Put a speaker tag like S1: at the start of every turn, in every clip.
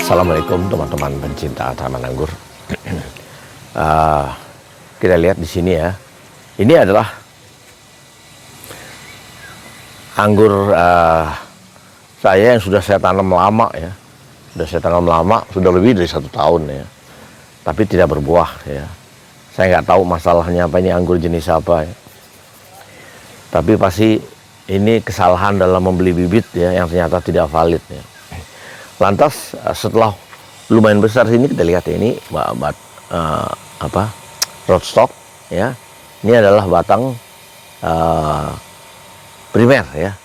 S1: Assalamualaikum teman-teman pencinta tanaman anggur. Kita lihat di sini ya. Ini adalah anggur saya yang sudah saya tanam lama ya. Sudah lebih dari 1 tahun ya. Tapi tidak berbuah ya. Saya nggak tahu masalahnya apa, ini anggur jenis apa ya. Tapi pasti ini kesalahan dalam membeli bibit ya, yang ternyata tidak valid ya. Lantas setelah lumayan besar sini kita lihat ya, ini rootstock ya. Ini adalah batang primer ya,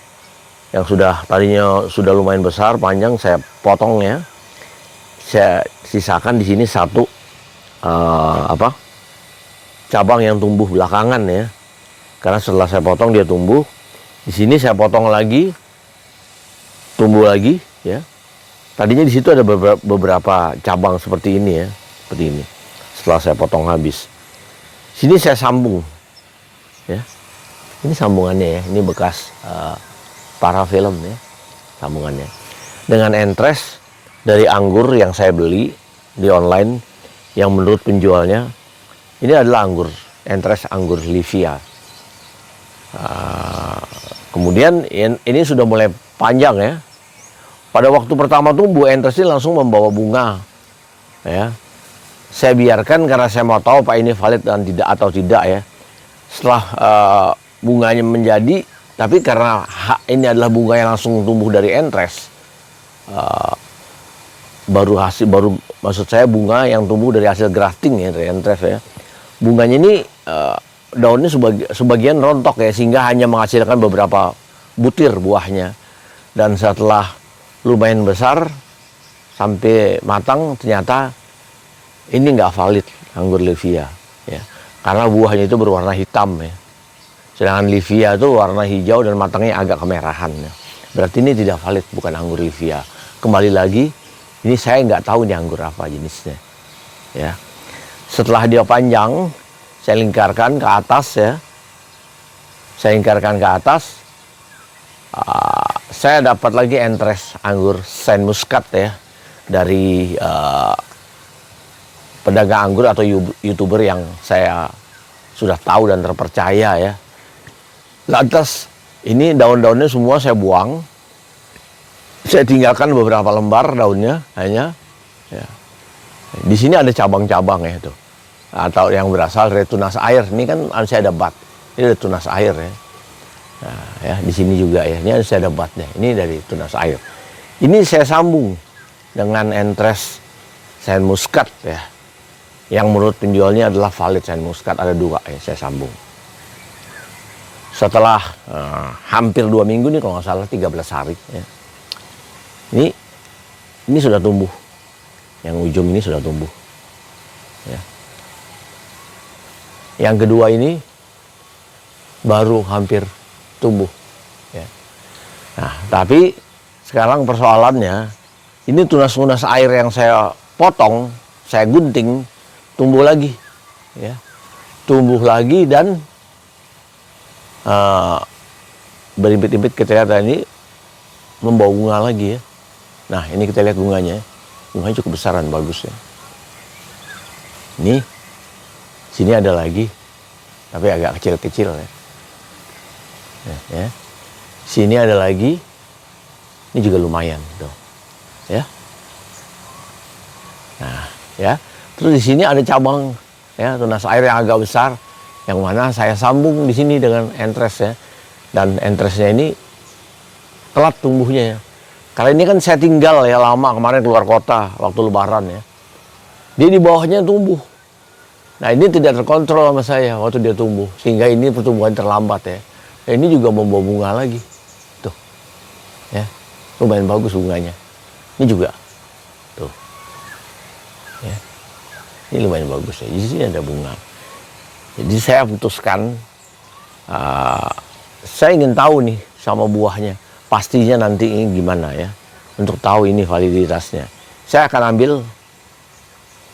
S1: yang tadinya sudah lumayan besar, panjang. Saya potong ya, saya sisakan di sini satu cabang yang tumbuh belakangan ya, karena setelah saya potong dia tumbuh. Di sini saya potong lagi, tumbuh lagi ya. Tadinya di situ ada beberapa cabang seperti ini ya, seperti ini. Setelah saya potong habis, sini saya sambung, ya. Ini sambungannya ya, ini bekas parafilm ya, sambungannya. Dengan entres dari anggur yang saya beli di online, yang menurut penjualnya ini adalah entres anggur Livia. Kemudian ini sudah mulai panjang ya. Pada waktu pertama tumbuh, entres ini langsung membawa bunga ya. Saya biarkan karena saya mau tahu apa ini valid dan tidak ya. Setelah bunganya menjadi, tapi karena ini adalah bunga yang langsung tumbuh dari entres, maksud saya bunga yang tumbuh dari hasil grafting ya, dari entres ya. Bunganya ini daunnya sebagian rontok ya, sehingga hanya menghasilkan beberapa butir buahnya. Dan setelah lumayan besar sampai matang, ternyata ini nggak valid anggur Livia ya, karena buahnya itu berwarna hitam ya, sedangkan Livia itu warna hijau dan matangnya agak kemerahan ya. Berarti ini tidak valid, bukan anggur Livia. Kembali lagi, ini saya nggak tahu ini anggur apa jenisnya ya. Setelah dia panjang, saya lingkarkan ke atas ya, saya dapat lagi entres anggur Saint Muscat ya, dari pedagang anggur atau YouTuber yang saya sudah tahu dan terpercaya ya. Lantas ini daun-daunnya semua saya buang, saya tinggalkan beberapa lembar daunnya hanya ya. Di sini ada cabang-cabang ya itu, atau yang berasal dari tunas air. Ini kan saya ada bat, ini ada tunas air ya. Nah, ya di sini juga ya, ini saya ada batnya. Ini dari tunas air. Ini saya sambung dengan entres Saint Muscat ya, yang menurut penjualnya adalah valid Saint Muscat. Ada 2 ya, saya sambung. Setelah hampir 2 minggu nih, kalau nggak salah 13 hari ya. Ini sudah tumbuh. Yang ujung ini sudah tumbuh ya. Yang kedua ini baru hampir tumbuh ya. Nah, tapi sekarang persoalannya, ini tunas-tunas air yang saya potong, saya gunting, tumbuh lagi ya. Tumbuh lagi dan berimpit-impit. Kita lihat ini membawa bunga lagi ya. Nah, ini kita lihat bunganya. Bunganya cukup besaran, bagus ya. Ini sini ada lagi, tapi agak kecil-kecil ya. Ya. Sini ada lagi, ini juga lumayan tuh ya. Nah ya, terus di sini ada cabang ya, tunas air yang agak besar, yang mana saya sambung di sini dengan entres ya. Dan entresnya ini telat tumbuhnya ya, karena ini kan saya tinggal ya lama, kemarin keluar kota waktu lebaran ya. Dia di bawahnya tumbuh. Nah, ini tidak terkontrol sama saya waktu dia tumbuh, sehingga ini pertumbuhan terlambat ya. Nah, ini juga membawa bunga lagi tuh ya, lumayan bagus bunganya. Ini juga tuh ya, ini lumayan bagus ya. Di sini ada bunga. Jadi saya putuskan, saya ingin tahu nih sama buahnya pastinya nanti ini gimana ya, untuk tahu ini validitasnya. Saya akan ambil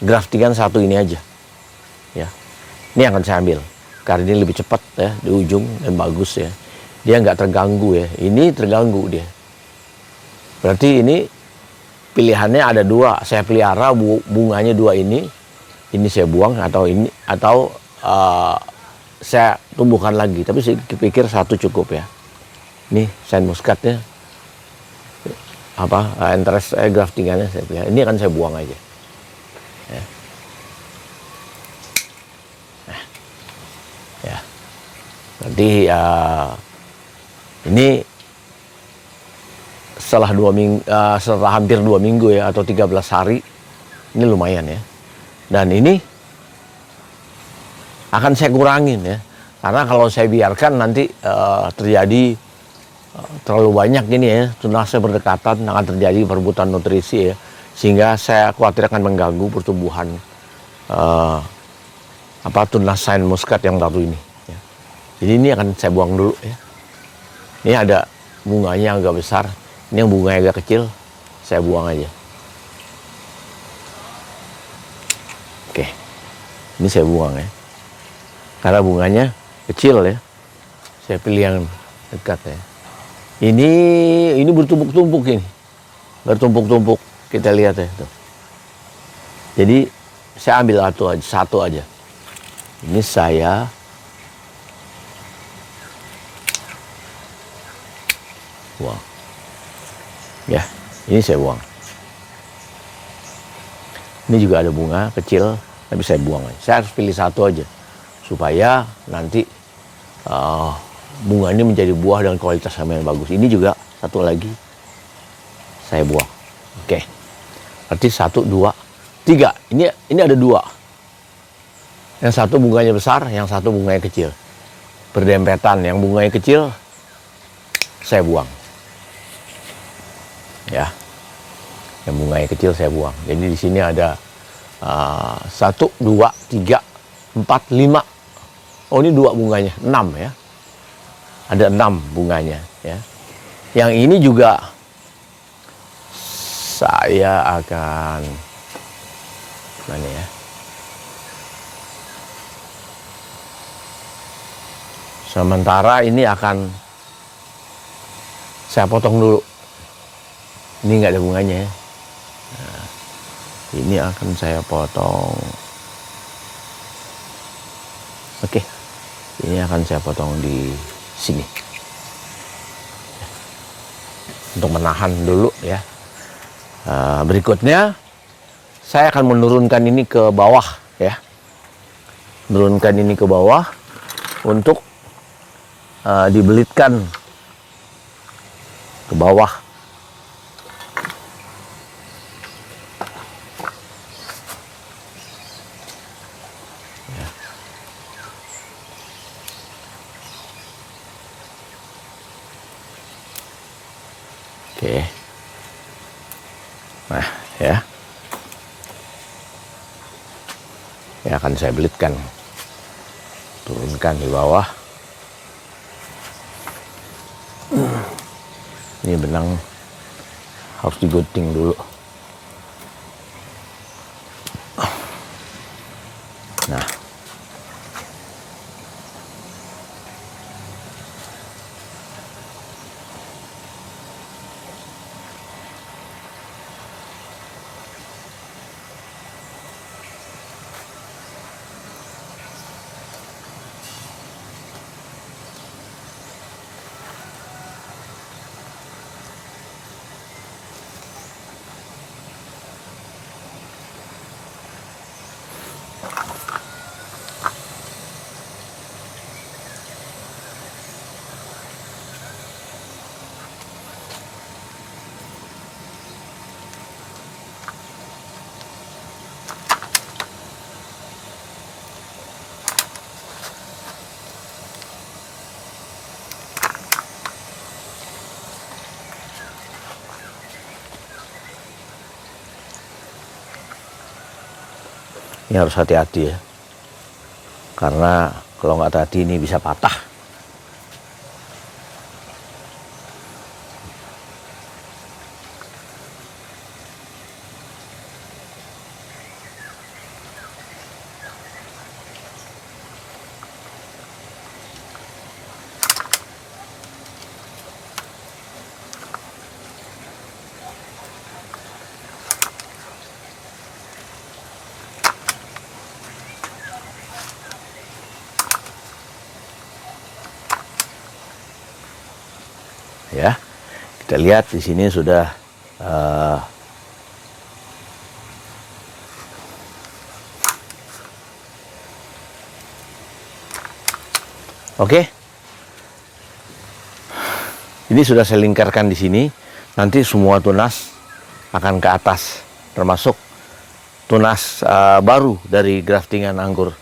S1: graftingan satu ini aja ya. Ini akan saya ambil karena ini lebih cepat ya, di ujung dan bagus ya. Dia nggak terganggu ya. Ini terganggu dia. Berarti ini pilihannya ada dua. Saya pelihara bunganya dua ini saya buang atau saya tumbuhkan lagi. Tapi saya pikir satu cukup ya. Ini Saint Muscatnya, interest graftingannya saya pelihara. Ini akan saya buang aja. Ya. Ya. Nanti ini setelah setelah hampir 2 minggu ya, atau 13 hari, ini lumayan ya. Dan ini akan saya kurangin ya, karena kalau saya biarkan nanti terjadi terlalu banyak ini ya, tunas berdekatan, akan terjadi perebutan nutrisi ya, sehingga saya khawatir akan mengganggu pertumbuhan tunas Saint Muscat yang satu ini ya. Jadi ini akan saya buang dulu ya. Ini ada bunganya agak besar, ini yang bunganya agak kecil, saya buang aja. Oke, ini saya buang ya, karena bunganya kecil ya. Saya pilih yang dekat ya. Ini bertumpuk-tumpuk ini, bertumpuk-tumpuk. Kita lihat ya tuh. Jadi saya ambil satu aja. Ini saya buang. Ya, ini saya buang. Ini juga ada bunga kecil, tapi saya buang aja. Saya harus pilih satu aja, supaya nanti bunga ini menjadi buah dengan kualitas yang bagus. Ini juga satu lagi saya buang. Oke, berarti 1, 2, 3. Ini ada 2. Yang satu bunganya besar, yang satu bunganya kecil. Berdempetan. Yang bunganya kecil saya buang. Ya, yang bunganya kecil saya buang. Jadi di sini ada 1, 2, 3, 4, 5. Oh, ini 2 bunganya, 6 ya. Ada 6 bunganya ya. Yang ini juga saya akan mana ya? Sementara ini akan saya potong dulu. Ini nggak ada bunganya ya. Nah, ini akan saya potong. Oke, ini akan saya potong di sini untuk menahan dulu ya. Berikutnya saya akan menurunkan ini ke bawah ya, menurunkan ini ke bawah untuk dibelitkan ke bawah. Oke. Nah, ya. Ya akan saya belitkan. Turunkan di bawah. Ini benang harus digunting dulu. Nah. Ini harus hati-hati ya, karena kalau nggak hati-hati ini bisa patah. ya. Kita lihat di sini sudah oke. Ini sudah saya lingkarkan di sini. Nanti semua tunas akan ke atas, termasuk tunas baru dari graftingan anggur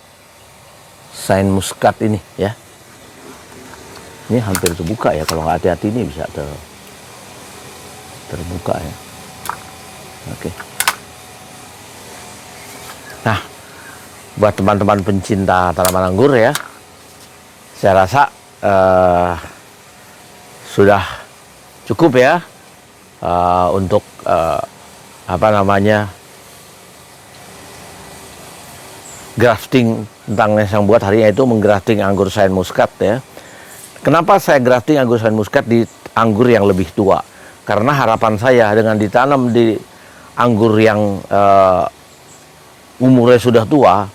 S1: Saint Muscat ini ya. Ini hampir terbuka ya, kalau nggak hati-hati ini bisa terbuka ya. Oke. Nah, buat teman-teman pencinta tanaman anggur ya, saya rasa sudah cukup ya untuk grafting tentang yang buat hari ini, itu menggrafting anggur Saint Muscat ya. Kenapa saya grafting anggur Saint Muscat di anggur yang lebih tua? Karena harapan saya dengan ditanam di anggur yang umurnya sudah tua,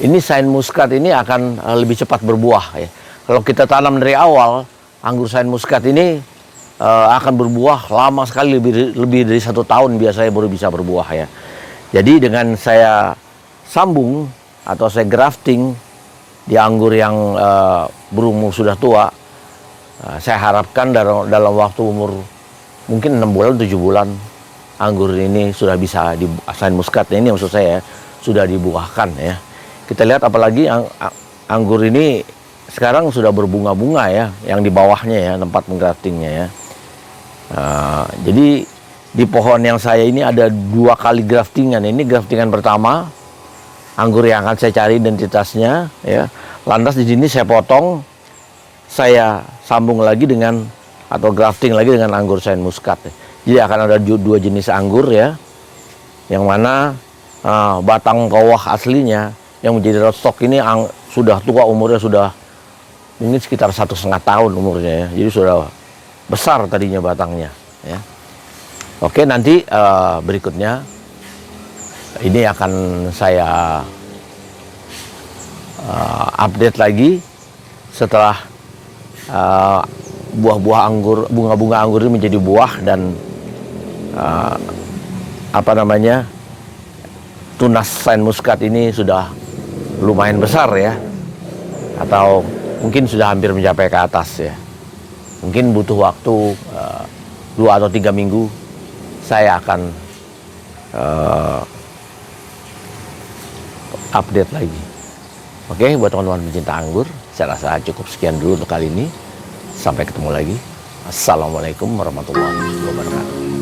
S1: ini Saint Muscat ini akan lebih cepat berbuah ya. Kalau kita tanam dari awal, anggur Saint Muscat ini akan berbuah lama sekali, lebih dari 1 tahun biasanya baru bisa berbuah ya. Jadi dengan saya sambung atau saya grafting di anggur yang berumur sudah tua, saya harapkan dalam waktu umur mungkin 6 bulan, 7 bulan, anggur ini sudah bisa Saint Muscat ini maksud saya sudah dibuahkan ya. Kita lihat apalagi anggur ini sekarang sudah berbunga-bunga ya, yang di bawahnya ya, tempat menggraftingnya ya. Jadi di pohon yang saya ini ada 2 kali graftingan. Ini graftingan pertama, anggur yang akan saya cari identitasnya ya. Lantas di sini saya potong, saya sambung lagi dengan atau grafting lagi dengan anggur Saint Muscat ya. Jadi akan ada 2 jenis anggur ya, yang mana batang bawah aslinya yang menjadi rootstock ini sudah tua, umurnya sudah mungkin sekitar 1,5 tahun umurnya ya. Jadi sudah besar tadinya batangnya ya. Oke, nanti berikutnya ini akan saya update lagi setelah buah-buah anggur, bunga-bunga anggur ini menjadi buah dan tunas Saint Muscat ini sudah lumayan besar ya, atau mungkin sudah hampir mencapai ke atas ya. Mungkin butuh waktu 2 atau 3 minggu, saya akan update lagi. Oke, buat teman-teman pencinta anggur, saya rasa cukup sekian dulu untuk kali ini. Sampai ketemu lagi. Assalamualaikum warahmatullahi wabarakatuh.